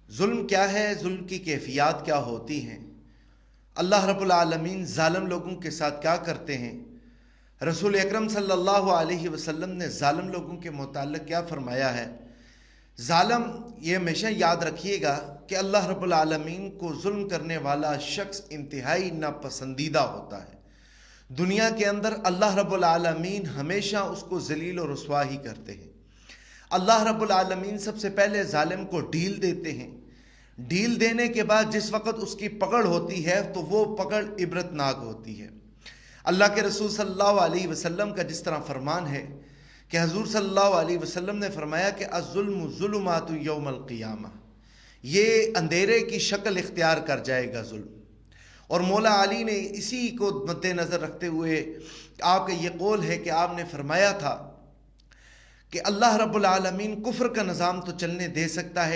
ظلم کیا ہے، ظلم کی کیفیات کیا ہوتی ہیں، اللہ رب العالمین ظالم لوگوں کے ساتھ کیا کرتے ہیں، رسول اکرم صلی اللہ علیہ وسلم نے ظالم لوگوں کے متعلق کیا فرمایا ہے۔ ظالم، یہ ہمیشہ یاد رکھیے گا کہ اللہ رب العالمین کو ظلم کرنے والا شخص انتہائی ناپسندیدہ ہوتا ہے۔ دنیا کے اندر اللہ رب العالمین ہمیشہ اس کو ذلیل و رسوا ہی کرتے ہیں۔ اللہ رب العالمین سب سے پہلے ظالم کو ڈھیل دیتے ہیں، ڈھیل دینے کے بعد جس وقت اس کی پکڑ ہوتی ہے تو وہ پکڑ عبرتناک ہوتی ہے۔ اللہ کے رسول صلی اللہ علیہ وسلم کا جس طرح فرمان ہے کہ حضور صلی اللہ علیہ وسلم نے فرمایا کہ الظلم ظلمات یوم القیامہ، یہ اندھیرے کی شکل اختیار کر جائے گا ظلم۔ اور مولا علی نے اسی کو مد نظر رکھتے ہوئے آپ کا یہ قول ہے کہ آپ نے فرمایا تھا کہ اللہ رب العالمین کفر کا نظام تو چلنے دے سکتا ہے